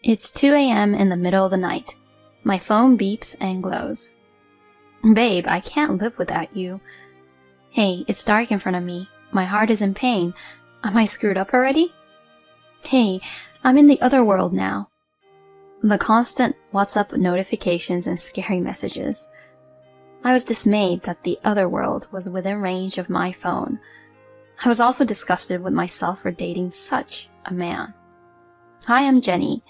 It's 2 a.m. in the middle of the night. My phone beeps and glows. Babe, I can't live without you. Hey, it's dark in front of me. My heart is in pain. Am I screwed up already? Hey, I'm in the other world now. The constant WhatsApp notifications and scary messages. I was dismayed that the other world was within range of my phone. I was also disgusted with myself for dating such a man. Hi, I'm Jenny.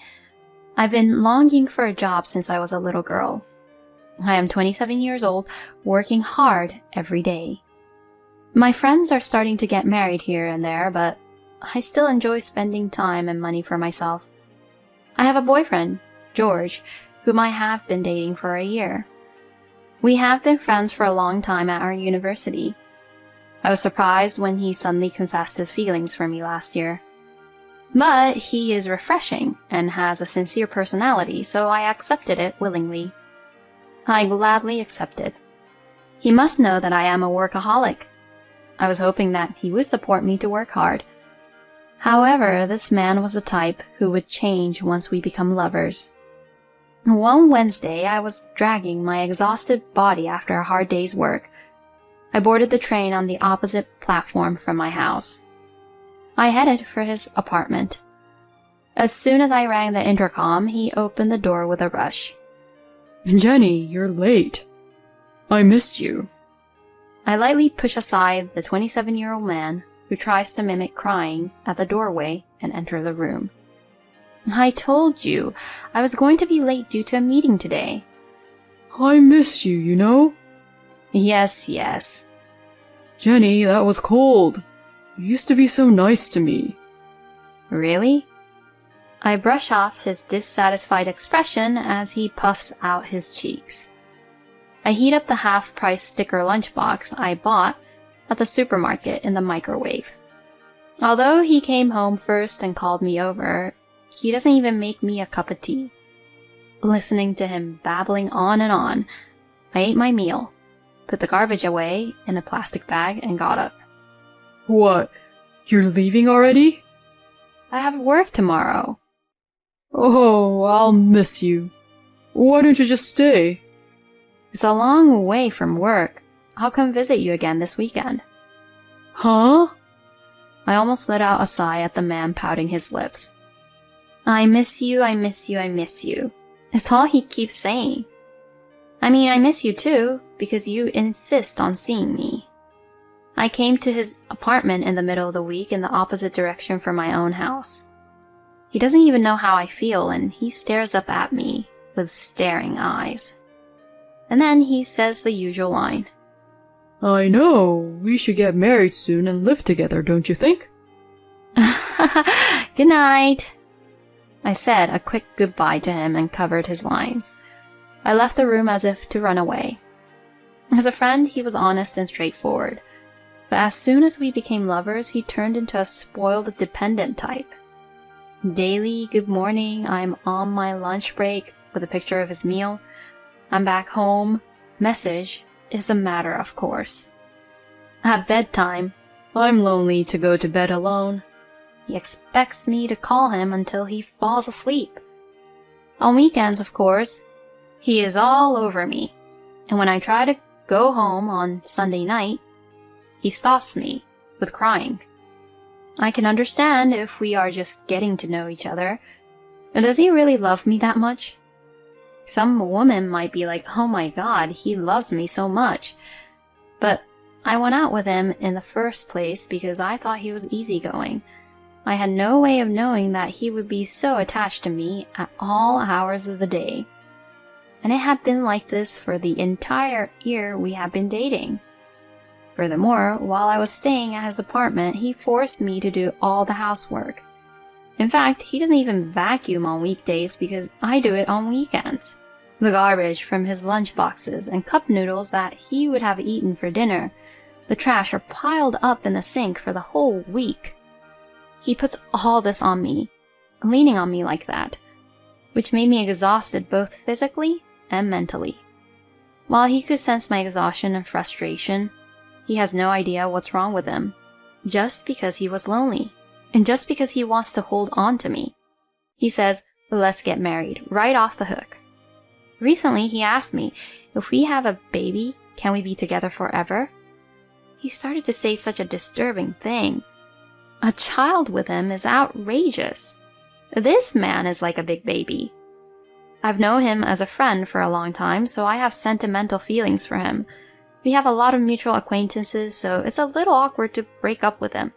I've been longing for a job since I was a little girl. I am 27 years old, working hard every day. My friends are starting to get married here and there, but I still enjoy spending time and money for myself. I have a boyfriend, George, whom I have been dating for a year. We have been friends for a long time at our university. I was surprised when he suddenly confessed his feelings for me last year. But he is refreshing and has a sincere personality, so I accepted it willingly. I gladly accepted. He must know that I am a workaholic. I was hoping that he would support me to work hard. However, this man was the type who would change once we become lovers. One Wednesday, I was dragging my exhausted body after a hard day's work. I boarded the train on the opposite platform from my house. I headed for his apartment. As soon as I rang the intercom, he opened the door with a rush. Jenny, you're late. I missed you. I lightly push aside the 27-year-old man who tries to mimic crying at the doorway and enter the room. I told you, I was going to be late due to a meeting today. I miss you, you know? Yes, yes. Jenny, that was cold. You used to be so nice to me. Really? I brush off his dissatisfied expression as he puffs out his cheeks. I heat up the half-price sticker lunchbox I bought at the supermarket in the microwave. Although he came home first and called me over, he doesn't even make me a cup of tea. Listening to him babbling on and on, I ate my meal, put the garbage away in a plastic bag, and got up. What? You're leaving already? I have work tomorrow. Oh, I'll miss you. Why don't you just stay? It's a long way from work. I'll come visit you again this weekend. Huh? I almost let out a sigh at the man pouting his lips. I miss you, I miss you, I miss you. It's all he keeps saying. I mean, I miss you too, because you insist on seeing me. I came to his apartment in the middle of the week in the opposite direction from my own house. He doesn't even know how I feel, and he stares up at me with staring eyes. And then he says the usual line. I know. We should get married soon and live together, don't you think? Good night. I said a quick goodbye to him and covered his lines. I left the room as if to run away. As a friend, he was honest and straightforward. But as soon as we became lovers, he turned into a spoiled, dependent type. Daily good morning, I'm on my lunch break with a picture of his meal. I'm back home. Message is a matter of course. At bedtime, I'm lonely to go to bed alone. He expects me to call him until he falls asleep. On weekends, of course, he is all over me. And when I try to go home on Sunday night, he stops me with crying. I can understand if we are just getting to know each other. Does he really love me that much? Some woman might be like, oh my god, he loves me so much. But I went out with him in the first place because I thought he was easygoing. I had no way of knowing that he would be so attached to me at all hours of the day. And it had been like this for the entire year we had been dating. Furthermore, while I was staying at his apartment, he forced me to do all the housework. In fact, he doesn't even vacuum on weekdays because I do it on weekends. The garbage from his lunchboxes and cup noodles that he would have eaten for dinner, the trash are piled up in the sink for the whole week. He puts all this on me, leaning on me like that, which made me exhausted both physically and mentally. While he could sense my exhaustion and frustration, he has no idea what's wrong with him, just because he was lonely, and just because he wants to hold on to me. He says, Let's get married, right off the hook. Recently, he asked me, if we have a baby, can we be together forever? He started to say such a disturbing thing. A child with him is outrageous. This man is like a big baby. I've known him as a friend for a long time, so I have sentimental feelings for him. We have a lot of mutual acquaintances, so it's a little awkward to break up with him.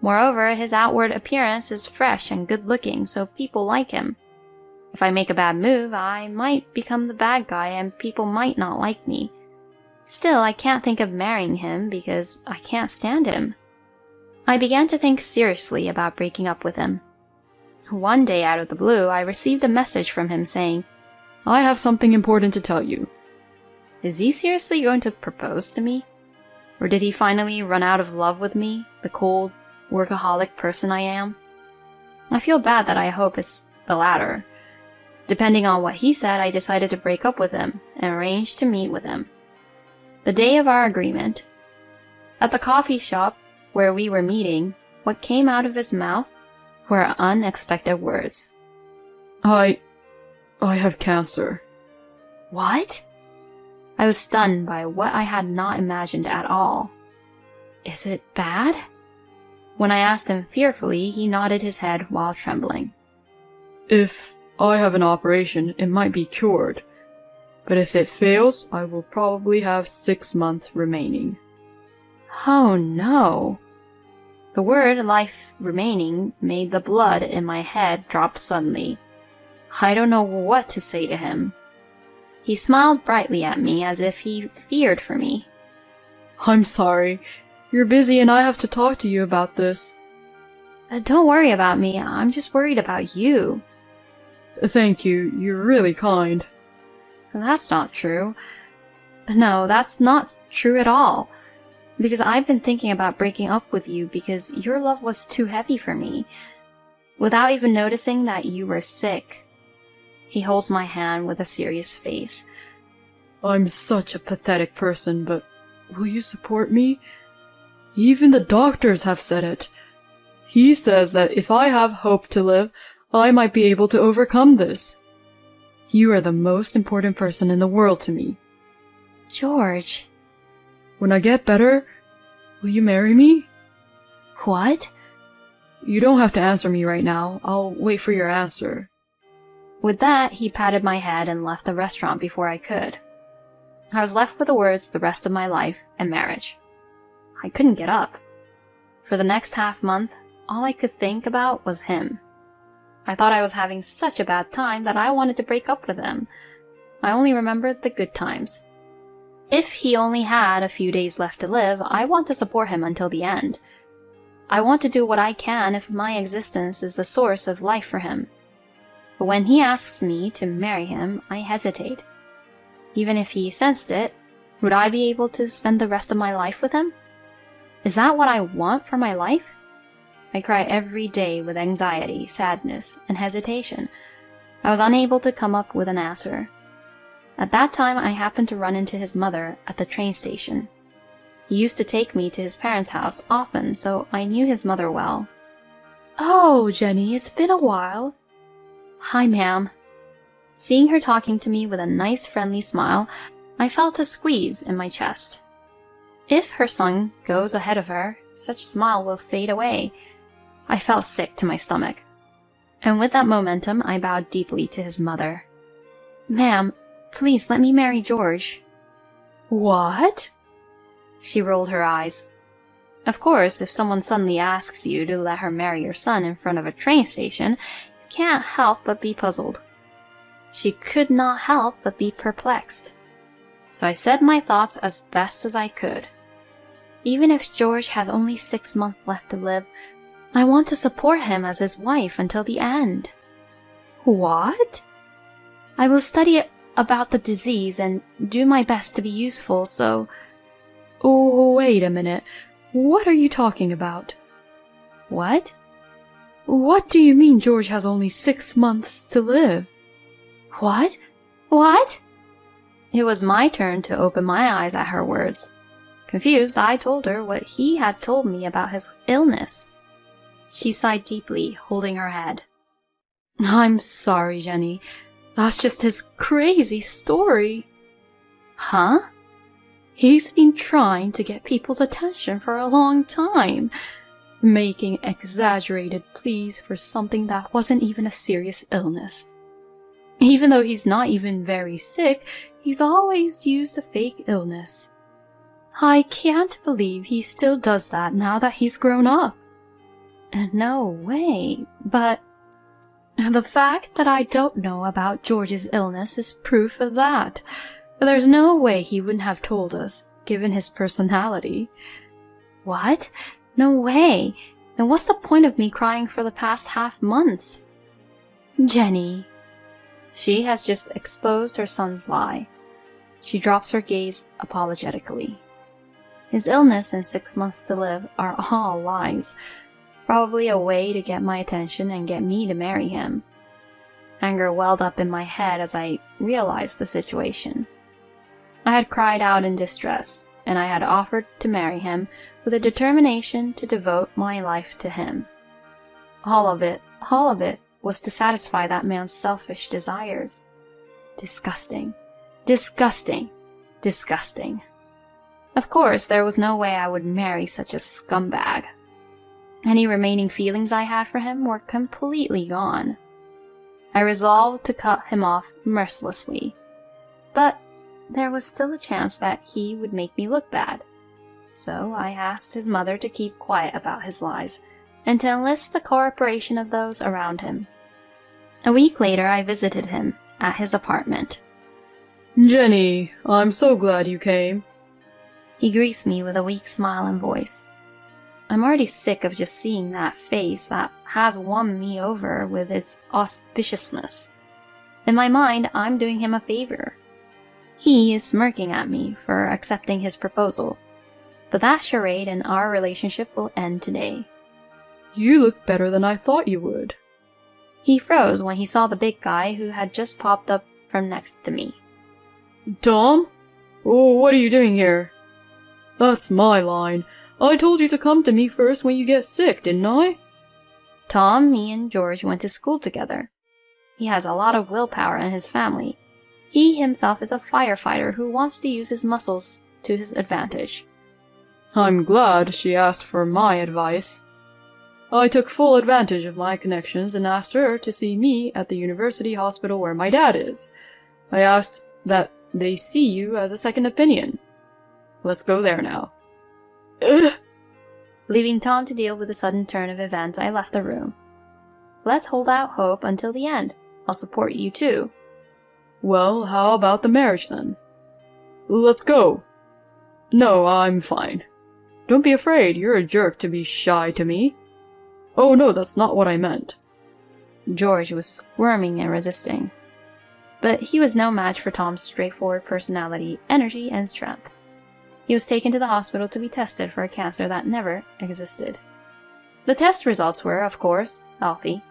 Moreover, his outward appearance is fresh and good-looking, so people like him. If I make a bad move, I might become the bad guy and people might not like me. Still, I can't think of marrying him because I can't stand him. I began to think seriously about breaking up with him. One day out of the blue, I received a message from him saying, I have something important to tell you. Is he seriously going to propose to me? Or did he finally run out of love with me, the cold, workaholic person I am? I feel bad that I hope it's the latter. Depending on what he said, I decided to break up with him and arranged to meet with him. The day of our agreement. At the coffee shop where we were meeting, what came out of his mouth were unexpected words. I have cancer. What? I was stunned by what I had not imagined at all. Is it bad? When I asked him fearfully, he nodded his head while trembling. If I have an operation, it might be cured. But if it fails, I will probably have 6 months remaining. Oh no. The word life remaining made the blood in my head drop suddenly. I don't know what to say to him. He smiled brightly at me as if he feared for me. I'm sorry. You're busy and I have to talk to you about this. Don't worry about me. I'm just worried about you. Thank you. You're really kind. That's not true. No, that's not true at all. Because I've been thinking about breaking up with you because your love was too heavy for me. Without even noticing that you were sick. He holds my hand with a serious face. I'm such a pathetic person, but will you support me? Even the doctors have said it. He says that if I have hope to live, I might be able to overcome this. You are the most important person in the world to me. George. When I get better, will you marry me? What? You don't have to answer me right now. I'll wait for your answer. With that, he patted my head and left the restaurant before I could. I was left with the words the rest of my life and marriage. I couldn't get up. For the next half-month, all I could think about was him. I thought I was having such a bad time that I wanted to break up with him. I only remembered the good times. If he only had a few days left to live, I want to support him until the end. I want to do what I can if my existence is the source of life for him. But when he asks me to marry him, I hesitate. Even if he sensed it, would I be able to spend the rest of my life with him? Is that what I want for my life? I cry every day with anxiety, sadness, and hesitation. I was unable to come up with an answer. At that time, I happened to run into his mother at the train station. He used to take me to his parents' house often, so I knew his mother well. "Oh, Jenny, it's been a while." "Hi, ma'am." Seeing her talking to me with a nice friendly smile, I felt a squeeze in my chest. If her son goes ahead of her, such smile will fade away. I felt sick to my stomach. And with that momentum, I bowed deeply to his mother. "Ma'am, please let me marry George." What? She rolled her eyes. Of course, if someone suddenly asks you to let her marry your son in front of a train station, you can't help but be puzzled. She could not help but be perplexed. So I said my thoughts as best as I could. Even if George has only 6 months left to live, I want to support him as his wife until the end. What? I will study about the disease and do my best to be useful, so... Oh, wait a minute. What are you talking about? What? What do you mean George has only 6 months to live? What? What? It was my turn to open my eyes at her words. Confused, I told her what he had told me about his illness. She sighed deeply, holding her head. I'm sorry, Jenny. That's just his crazy story. Huh? He's been trying to get people's attention for a long time, making exaggerated pleas for something that wasn't even a serious illness. Even though he's not even very sick, he's always used a fake illness. I can't believe he still does that now that he's grown up. No way, but the fact that I don't know about George's illness is proof of that. There's no way he wouldn't have told us, given his personality. What? No way. Then what's the point of me crying for the past half months? Jenny. She has just exposed her son's lie. She drops her gaze apologetically. His illness and 6 months to live are all lies. Probably a way to get my attention and get me to marry him. Anger welled up in my head as I realized the situation. I had cried out in distress, and I had offered to marry him with a determination to devote my life to him. All of it was to satisfy that man's selfish desires. Disgusting. Disgusting. Disgusting. Of course, there was no way I would marry such a scumbag. Any remaining feelings I had for him were completely gone. I resolved to cut him off mercilessly. But there was still a chance that he would make me look bad. So I asked his mother to keep quiet about his lies, and to enlist the cooperation of those around him. A week later, I visited him at his apartment. Jenny, I'm so glad you came. He greets me with a weak smile and voice. I'm already sick of just seeing that face that has won me over with its auspiciousness. In my mind, I'm doing him a favor. He is smirking at me for accepting his proposal. But that charade and our relationship will end today. You look better than I thought you would. He froze when he saw the big guy who had just popped up from next to me. Tom? Oh, what are you doing here? That's my line. I told you to come to me first when you get sick, didn't I? Tom, me, and George went to school together. He has a lot of willpower in his family. He himself is a firefighter who wants to use his muscles to his advantage. I'm glad she asked for my advice. I took full advantage of my connections and asked her to see me at the university hospital where my dad is. I asked that they see you as a second opinion. Let's go there now. Ugh. Leaving Tom to deal with the sudden turn of events, I left the room. Let's hold out hope until the end. I'll support you too. Well, how about the marriage then? Let's go. No, I'm fine. Don't be afraid, you're a jerk to be shy to me. Oh no, that's not what I meant. George was squirming and resisting. But he was no match for Tom's straightforward personality, energy, and strength. He was taken to the hospital to be tested for a cancer that never existed. The test results were, of course, healthy.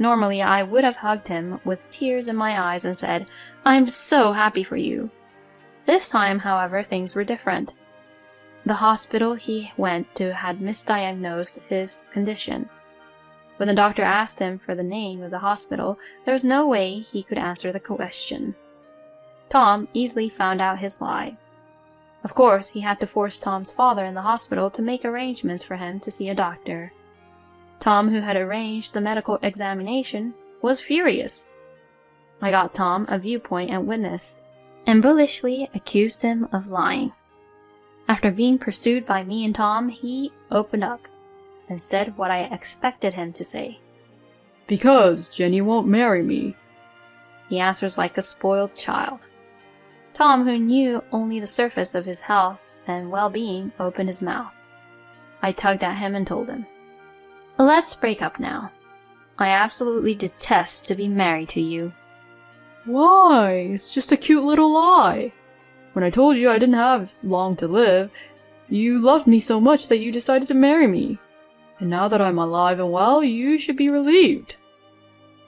Normally, I would have hugged him with tears in my eyes and said, "I'm so happy for you." This time, however, things were different. The hospital he went to had misdiagnosed his condition. When the doctor asked him for the name of the hospital, there was no way he could answer the question. Tom easily found out his lie. Of course, he had to force Tom's father in the hospital to make arrangements for him to see a doctor. Tom, who had arranged the medical examination, was furious. I got Tom a viewpoint and witness, and bullishly accused him of lying. After being pursued by me and Tom, he opened up and said what I expected him to say. Because Jenny won't marry me. He answers like a spoiled child. Tom, who knew only the surface of his health and well-being, opened his mouth. I tugged at him and told him, "Let's break up now. I absolutely detest to be married to you." Why? It's just a cute little lie. When I told you I didn't have long to live, you loved me so much that you decided to marry me. And now that I'm alive and well, you should be relieved.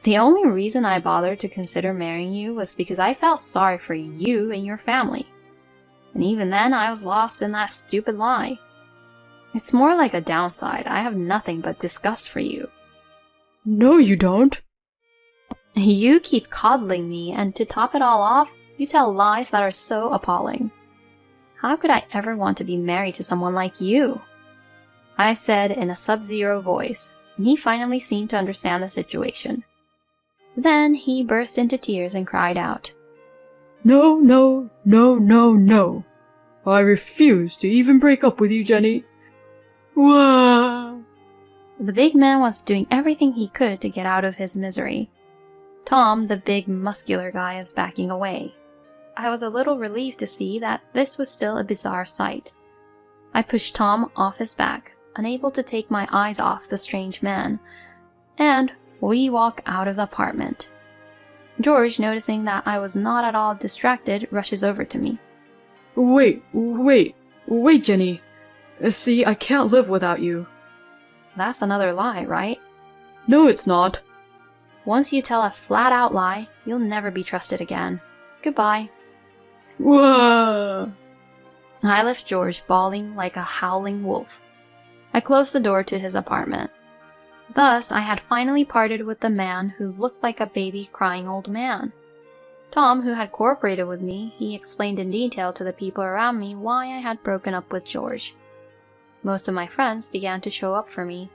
The only reason I bothered to consider marrying you was because I felt sorry for you and your family. And even then, I was lost in that stupid lie. It's more like a downside. I have nothing but disgust for you. No, you don't. You keep coddling me, and to top it all off, you tell lies that are so appalling. How could I ever want to be married to someone like you? I said in a sub-zero voice, and he finally seemed to understand the situation. Then he burst into tears and cried out, No, no, no, no, no. I refuse to even break up with you, Jenny. Wah! The big man was doing everything he could to get out of his misery. Tom, the big muscular guy, is backing away. I was a little relieved to see that this was still a bizarre sight. I pushed Tom off his back, unable to take my eyes off the strange man, and we walk out of the apartment. George, noticing that I was not at all distracted, rushes over to me. Wait, Jenny. See, I can't live without you. That's another lie, right? No, it's not. Once you tell a flat-out lie, you'll never be trusted again. Goodbye. Wah! I left George bawling like a howling wolf. I closed the door to his apartment. Thus, I had finally parted with the man who looked like a baby crying old man. Tom, who had cooperated with me, he explained in detail to the people around me why I had broken up with George. Most of my friends began to show up for me.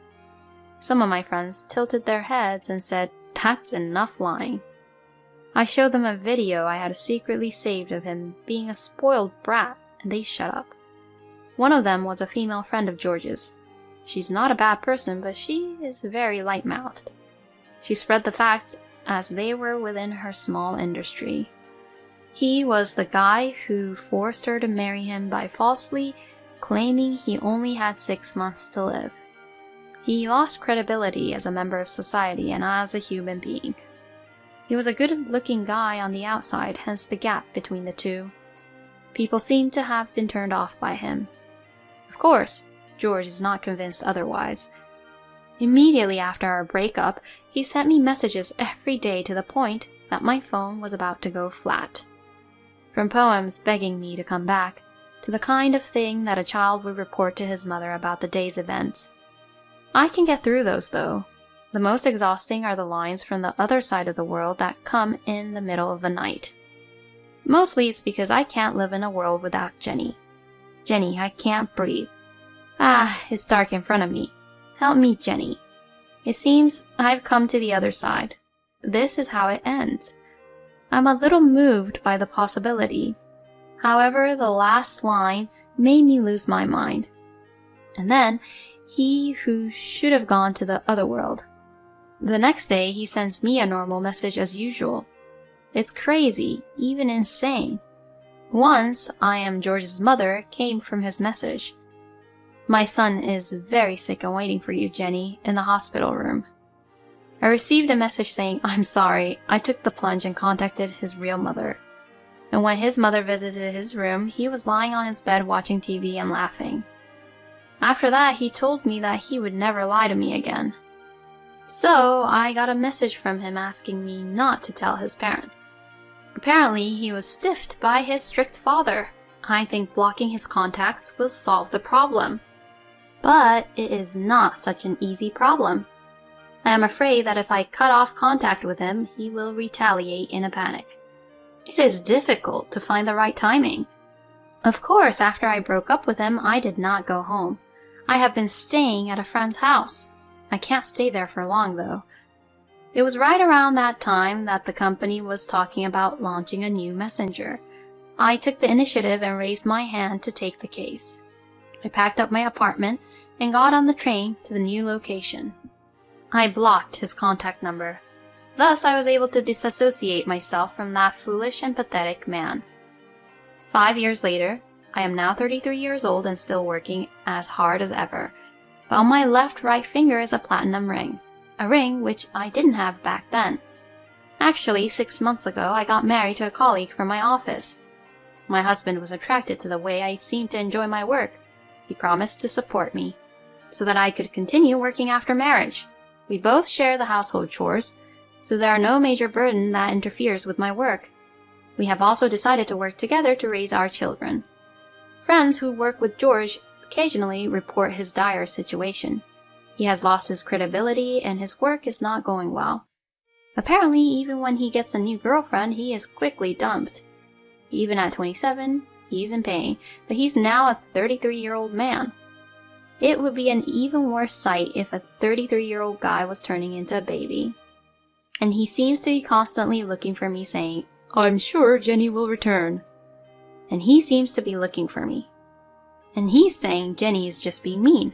Some of my friends tilted their heads and said, "That's enough lying." I showed them a video I had secretly saved of him being a spoiled brat, and they shut up. One of them was a female friend of George's. She's not a bad person, but she is very light-mouthed. She spread the facts as they were within her small industry. He was the guy who forced her to marry him by falsely claiming he only had 6 months to live. He lost credibility as a member of society and as a human being. He was a good-looking guy on the outside, hence the gap between the two. People seemed to have been turned off by him. Of course, George is not convinced otherwise. Immediately after our breakup, he sent me messages every day to the point that my phone was about to go flat. From poems begging me to come back, to the kind of thing that a child would report to his mother about the day's events. I can get through those, though. The most exhausting are the lines from the other side of the world that come in the middle of the night. Mostly it's because I can't live in a world without Jenny. Jenny, I can't breathe. Ah, it's dark in front of me. Help me, Jenny. It seems I've come to the other side. This is how it ends. I'm a little moved by the possibility. However, the last line made me lose my mind. And then, he who should have gone to the other world. The next day, he sends me a normal message as usual. It's crazy, even insane. Once, I am George's mother, came from his message. My son is very sick and waiting for you, Jenny, in the hospital room. I received a message saying, I'm sorry, I took the plunge and contacted his real mother. And when his mother visited his room, he was lying on his bed watching TV and laughing. After that, he told me that he would never lie to me again. So, I got a message from him asking me not to tell his parents. Apparently, he was stiffed by his strict father. I think blocking his contacts will solve the problem. But it is not such an easy problem. I am afraid that if I cut off contact with him, he will retaliate in a panic. It is difficult to find the right timing. Of course, after I broke up with him, I did not go home. I have been staying at a friend's house. I can't stay there for long, though. It was right around that time that the company was talking about launching a new messenger. I took the initiative and raised my hand to take the case. I packed up my apartment and got on the train to the new location. I blocked his contact number. Thus, I was able to disassociate myself from that foolish and pathetic man. 5 years later, I am now 33 years old and still working as hard as ever. But on my left right finger is a platinum ring. A ring which I didn't have back then. Actually, 6 months ago, I got married to a colleague from my office. My husband was attracted to the way I seemed to enjoy my work. He promised to support me, so that I could continue working after marriage. We both share the household chores, so there are no major burden that interferes with my work. We have also decided to work together to raise our children. Friends who work with George occasionally report his dire situation. He has lost his credibility and his work is not going well. Apparently, even when he gets a new girlfriend, he is quickly dumped. Even at 27, he's in pain, but he's now a 33-year-old man. It would be an even worse sight if a 33-year-old guy was turning into a baby. And he seems to be constantly looking for me, saying, I'm sure Jenny will return. And he seems to be looking for me. And he's saying Jenny is just being mean.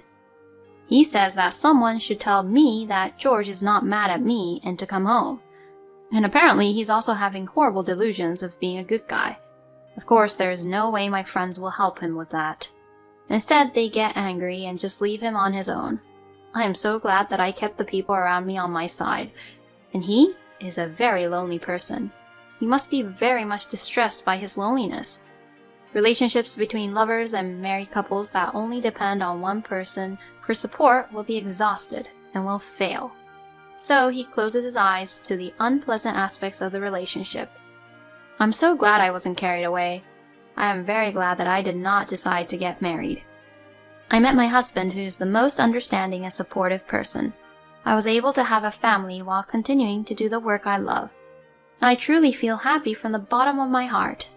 He says that someone should tell me that George is not mad at me and to come home. And apparently he's also having horrible delusions of being a good guy. Of course, there is no way my friends will help him with that. Instead, they get angry and just leave him on his own. I am so glad that I kept the people around me on my side. And he is a very lonely person. He must be very much distressed by his loneliness. Relationships between lovers and married couples that only depend on one person for support will be exhausted and will fail. So he closes his eyes to the unpleasant aspects of the relationship. I'm so glad I wasn't carried away. I am very glad that I did not decide to get married. I met my husband, who's the most understanding and supportive person. I was able to have a family while continuing to do the work I love. I truly feel happy from the bottom of my heart.